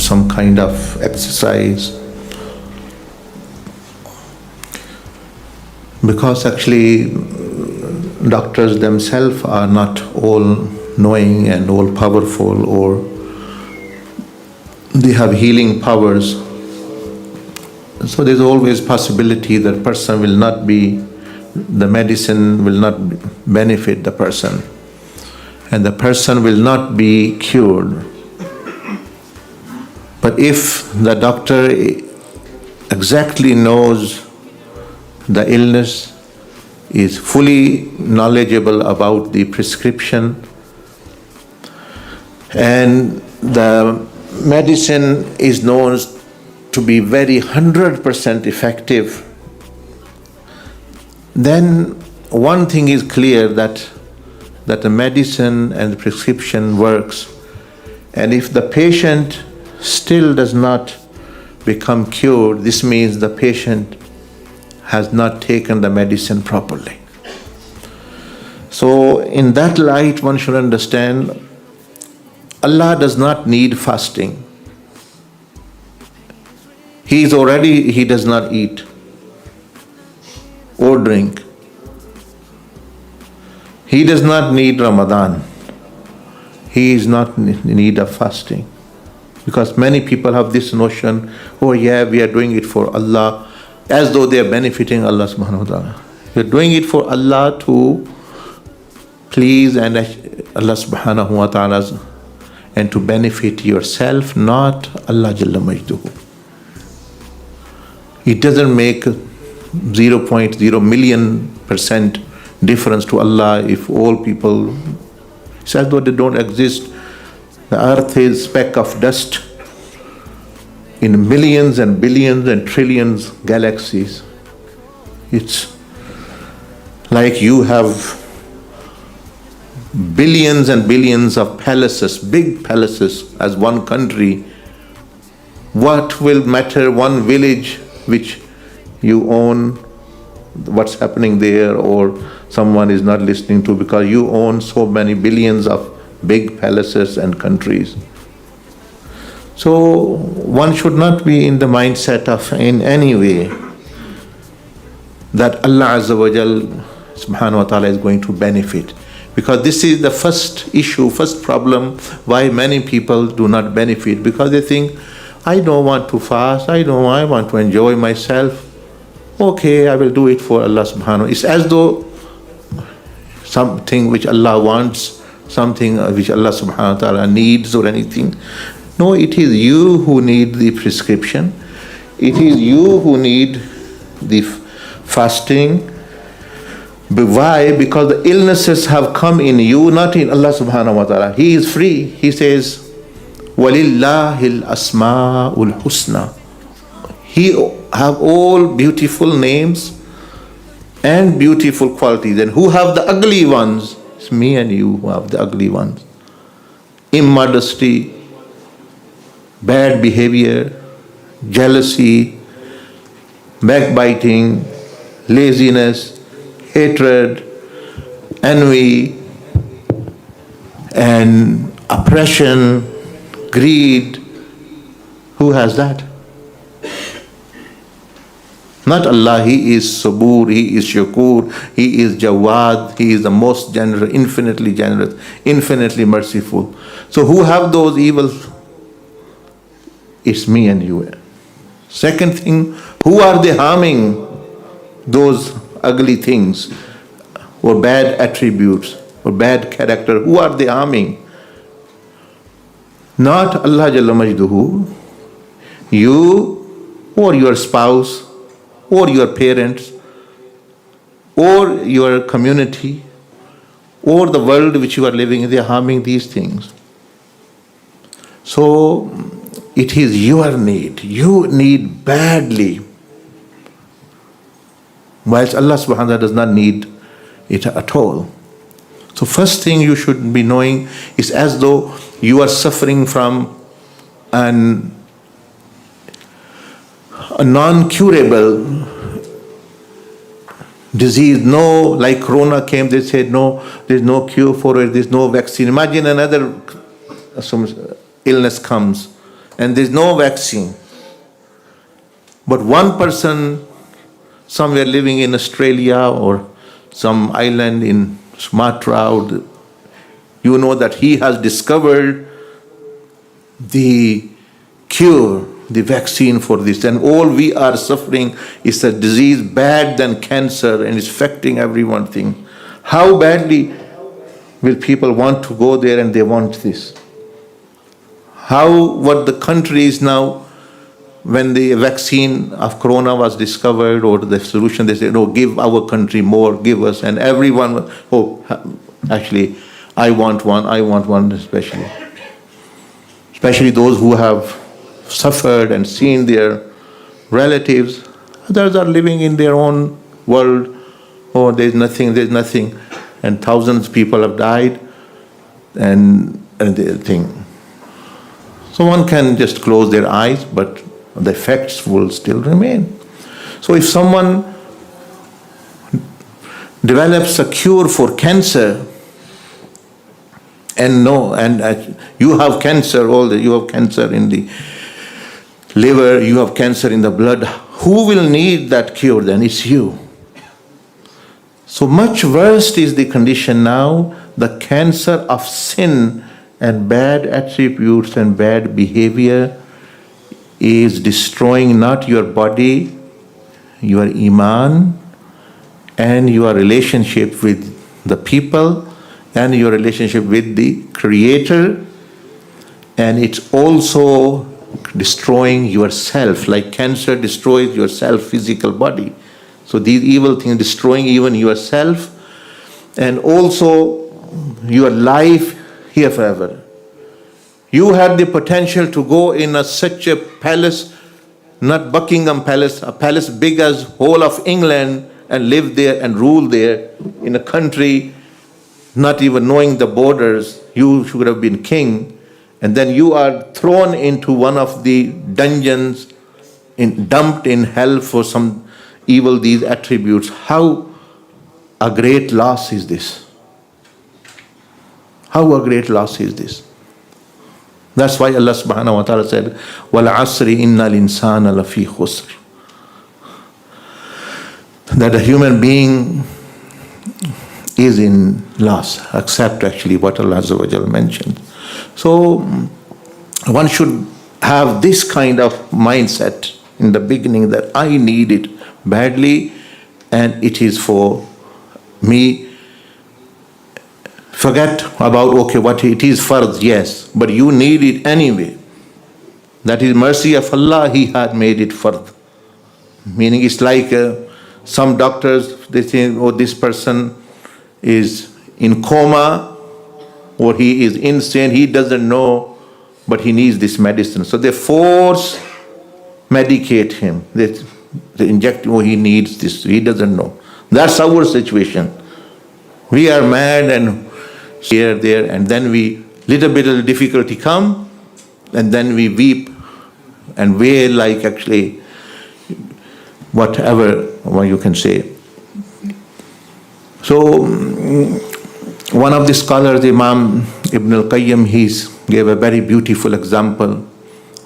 some kind of exercise. Because actually doctors themselves are not all knowing and all powerful, or they have healing powers. So there's always possibility that person will not be, the medicine will not benefit the person, and the person will not be cured. But if the doctor exactly knows the illness, is fully knowledgeable about the prescription, and the medicine is known to be very 100% effective, then one thing is clear, that the medicine and the prescription works. And if the patient still does not become cured, this means the patient has not taken the medicine properly. So in that light, one should understand Allah does not need fasting. He does not eat or drink. He does not need Ramadan. He is not in need of fasting. Because many people have this notion, oh yeah, we are doing it for Allah, as though they are benefiting Allah subhanahu wa ta'ala. You are doing it for Allah to please and Allah subhanahu wa ta'ala, and to benefit yourself, not Allah Jalla Majduhu. It doesn't make 0.0 million% difference to Allah if all people, it's as though they don't exist. The earth is a speck of dust in millions and billions and trillions galaxies. It's like you have billions and billions of palaces, big palaces as one country. What will matter one village which you own, what's happening there, or someone is not listening to, because you own so many billions of big palaces and countries. So one should not be in the mindset of in any way that Allah Azza wa Jal subhanahu wa ta'ala is going to benefit. Because this is the first issue, first problem why many people do not benefit, because they think, I don't want to fast, I want to enjoy myself. Okay, I will do it for Allah subhanahu wa ta'ala. It's as though something which Allah wants, something which Allah subhanahu wa ta'ala needs or anything. No, it is you who need the prescription. It is you who need the fasting. But why? Because the illnesses have come in you, not in Allah subhanahu wa ta'ala. He is free. He says, وَلِلَّهِ الْأَسْمَاءُ الْحُسْنَى. He have all beautiful names and beautiful qualities. And who have the ugly ones? It's me and you who have the ugly ones. Immodesty, bad behavior, jealousy, backbiting, laziness, hatred, envy, and oppression, greed. Who has that? Not Allah. He is Sabur, He is Shakur, He is Jawad, He is the most generous, infinitely merciful. So who have those evils? It's me and you. Second thing, who are they harming? Those ugly things or bad attributes or bad character. Who are they harming? Not Allah Jalla Majduhu. You or your spouse or your parents or your community or the world which you are living in, they are harming these things. So it is your need. You need badly. Whilst Allah subhanahu wa ta'ala does not need it at all. So first thing you should be knowing is as though you are suffering from a non-curable disease. No, like Corona came, they said no, there's no cure for it, there's no vaccine. Imagine another illness comes and there's no vaccine. But one person somewhere living in Australia or some island in Sumatra, or you know that he has discovered the cure, the vaccine for this, and all we are suffering is a disease bad than cancer and is affecting everyone thing. How badly will people want to go there and they want this? What the country is now, when the vaccine of corona was discovered or the solution, they said, no, give our country more, give us, and everyone, actually, I want one especially. Especially those who have suffered and seen their relatives. Others are living in their own world. Oh, there's nothing. And thousands of people have died, and they think. So one can just close their eyes, but the effects will still remain. So if someone develops a cure for cancer, and you have cancer, you have cancer in the liver, you have cancer in the blood, who will need that cure then? It's you. So much worse is the condition now, the cancer of sin and bad attributes and bad behavior is destroying not your body, your iman, and your relationship with the people, and your relationship with the Creator, and it's also destroying yourself, like cancer destroys your physical body. So these evil things destroying even yourself, and also your life here forever. You had the potential to go in such a palace, not Buckingham Palace, a palace big as whole of England, and live there and rule there in a country, not even knowing the borders. You should have been king, and then you are thrown into one of the dungeons, dumped in hell for some evil, these attributes. How a great loss is this? How a great loss is this? That's why Allah subhanahu wa ta'ala said, "Wal asri innal insana lafi khusr." That a human being is in loss, except actually what Allah Azza wa Jal mentioned. So one should have this kind of mindset in the beginning, that I need it badly and it is for me. Forget about, what it is fard, yes, but you need it anyway. That is mercy of Allah, He had made it fard. Meaning it's like some doctors, they think, this person is in coma or he is insane, he doesn't know, but he needs this medicine. So they force medicate him. They inject him, he needs this, he doesn't know. That's our situation. We are mad and here, there, and then little bit of difficulty come, and then we weep and wail like actually whatever you can say. So one of the scholars, Imam Ibn al-Qayyim, he gave a very beautiful example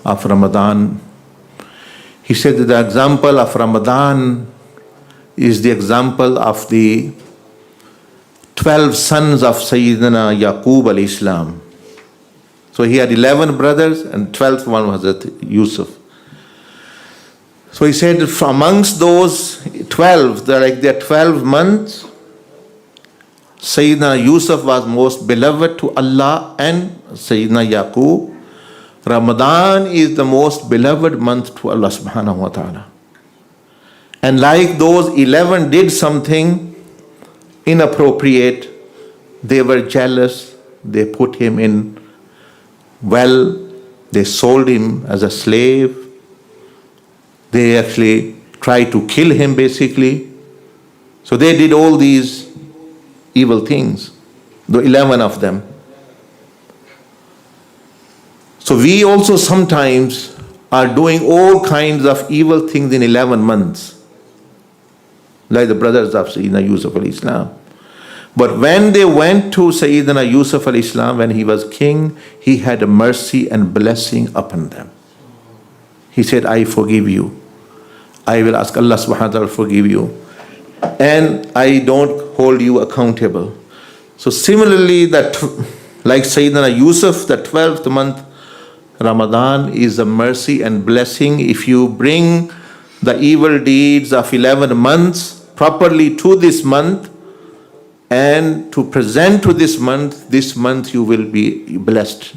of Ramadan. He said that the example of Ramadan is the example of the 12 sons of Sayyidina Yaqub alayhi salam. So he had 11 brothers and 12th one was Yusuf. So he said from amongst those 12, there are 12 months, Sayyidina Yusuf was most beloved to Allah and Sayyidina Yaqub. Ramadan is the most beloved month to Allah subhanahu wa ta'ala. And like those 11 did something inappropriate, they were jealous, they put him in they sold him as a slave, they actually tried to kill him basically. So they did all these evil things, the 11 of them. So we also sometimes are doing all kinds of evil things in 11 months, like the brothers of Sayyidina Yusuf alayhi salam. But when they went to Sayyidina Yusuf alayhi salam, when he was king, he had a mercy and blessing upon them. He said, I forgive you. I will ask Allah subhanahu wa ta'ala to forgive you. And I don't hold you accountable. So similarly, that like Sayyidina Yusuf, the 12th month, Ramadan is a mercy and blessing. If you bring the evil deeds of 11 months properly to this month and to present to this month you will be blessed.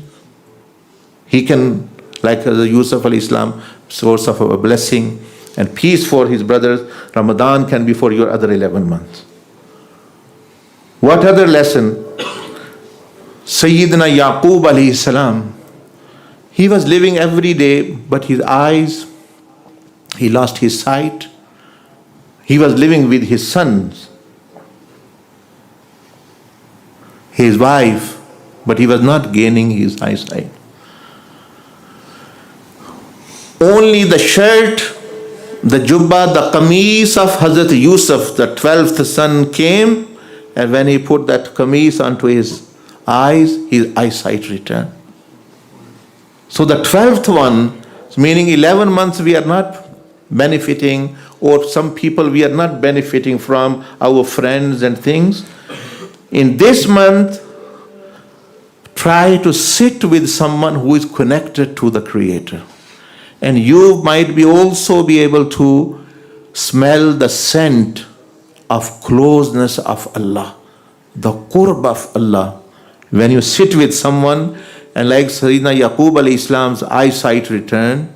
He can, like the Yusuf al-Islam, source of a blessing and peace for his brothers. Ramadan can be for your other 11 months. What other lesson? Sayyidina Yaqub alayhi salam, he was living every day, but his eyes, he lost his sight. He was living with his sons, his wife, but he was not gaining his eyesight. Only the shirt, the jubba, the qameez of Hazrat Yusuf, the 12th son, came, and when he put that qameez onto his eyes, his eyesight returned. So the 12th one, meaning 11 months we are not benefiting, or some people we are not benefiting from our friends and things. In this month, try to sit with someone who is connected to the Creator. And you might be also be able to smell the scent of closeness of Allah, the qurb of Allah. When you sit with someone, and like Sayyidina Yaqub alayhi Islam's eyesight returned,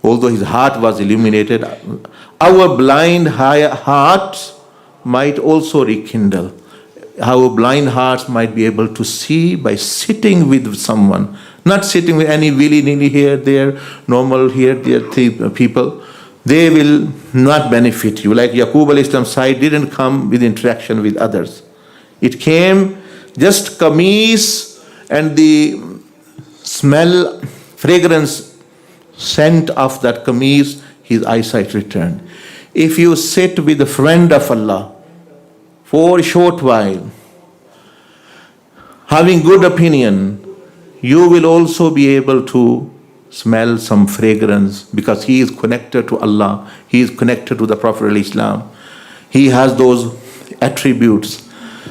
although his heart was illuminated, our blind hearts might also rekindle. Our blind hearts might be able to see by sitting with someone, not sitting with any willy-nilly here, there, normal here, there people. They will not benefit you. Like Yaqub alayhi Islam's sight didn't come with interaction with others. It came just qameez and the smell, fragrance, scent of that qameez, his eyesight returned. If you sit with a friend of Allah for a short while, having good opinion, you will also be able to smell some fragrance because he is connected to Allah, he is connected to the Prophet ﷺ. He has those attributes.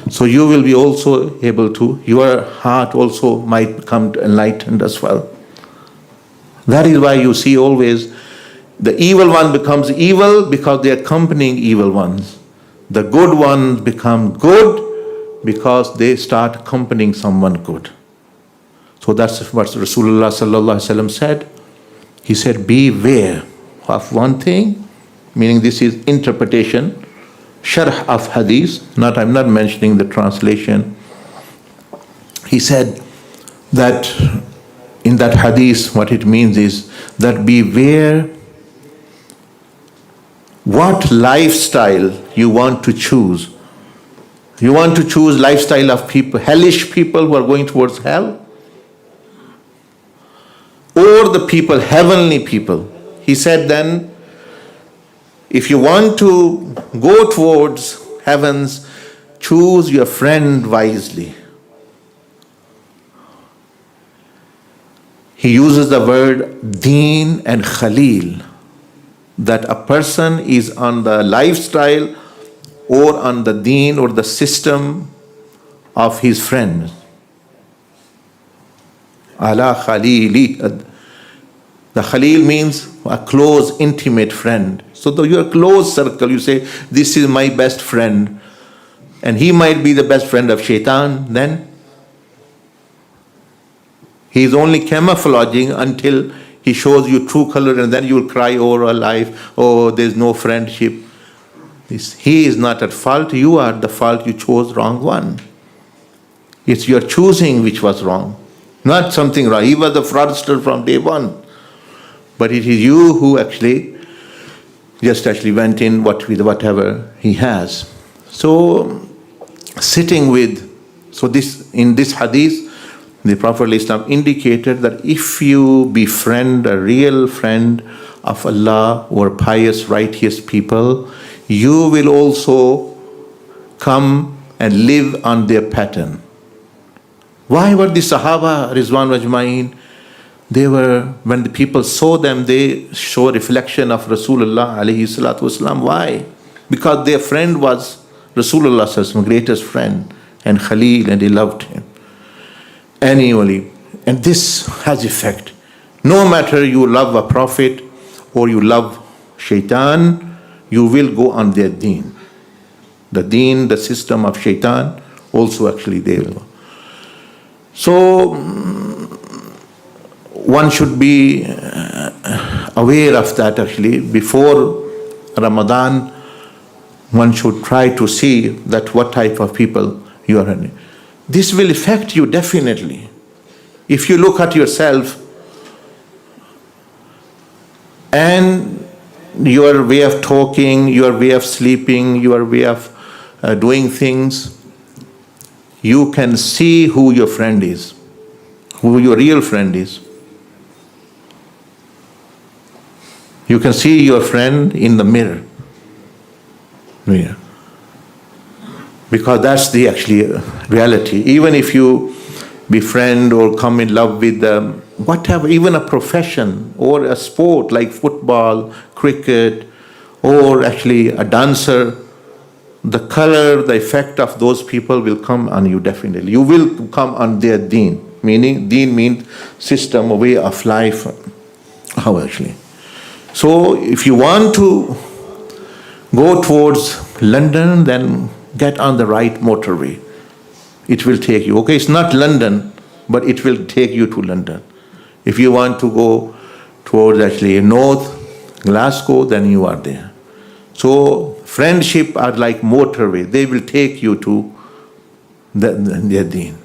So you will be also able to, your heart also might become enlightened as well. That is why you see always the evil one becomes evil because they are accompanying evil ones. The good ones become good because they start accompanying someone good. So that's what Rasulullah sallallahu alaihi wasallam said. He said, beware of one thing, meaning this is interpretation, sharh of hadith, I'm not mentioning the translation. He said that in that hadith, what it means is that beware what lifestyle you want to choose. You want to choose lifestyle of people, hellish people who are going towards hell, or the people, heavenly people. He said then, if you want to go towards heavens, choose your friend wisely. He uses the word Deen and Khalil, that a person is on the lifestyle or on the Deen or the system of his friend. Ala Khalili. The Khalil means a close, intimate friend. So your close circle, you say, this is my best friend. And he might be the best friend of Shaitan then. He is only camouflaging until he shows you true color, and then you will cry over a life, oh, there's no friendship. He is not at fault, you are the fault, you chose wrong one. It's your choosing which was wrong, not something wrong. He was the fraudster from day one. But it is you who just went in with whatever he has. So sitting with, in this hadith, the Prophet ﷺ indicated that if you befriend a real friend of Allah or pious, righteous people, you will also come and live on their pattern. Why were the Sahaba, Rizwan Ajmain, They were, when the people saw them, they show a reflection of Rasulullah alayhi salatu wasalam. Why? Because their friend was Rasulullah sallallahu alaihi wasallam, greatest friend, and Khalil, and they loved him annually. And this has effect. No matter you love a prophet or you love shaitan, you will go on their deen. The deen, the system of shaitan, also actually they will go. So one should be aware of that actually. Before Ramadan, one should try to see that what type of people you are in. This will affect you definitely. If you look at yourself and your way of talking, your way of sleeping, your way of doing things, you can see who your friend is, who your real friend is. You can see your friend in the mirror. Yeah. Because that's the actually reality. Even if you befriend or come in love with whatever, even a profession or a sport like football, cricket, or actually a dancer, the color, the effect of those people will come on you definitely. You will come on their deen. Meaning, deen means system, a way of life. How actually? So if you want to go towards London, then get on the right motorway. It will take you. Okay, it's not London, but it will take you to London. If you want to go towards actually North Glasgow, then you are there. So friendship are like motorway. They will take you to their deen.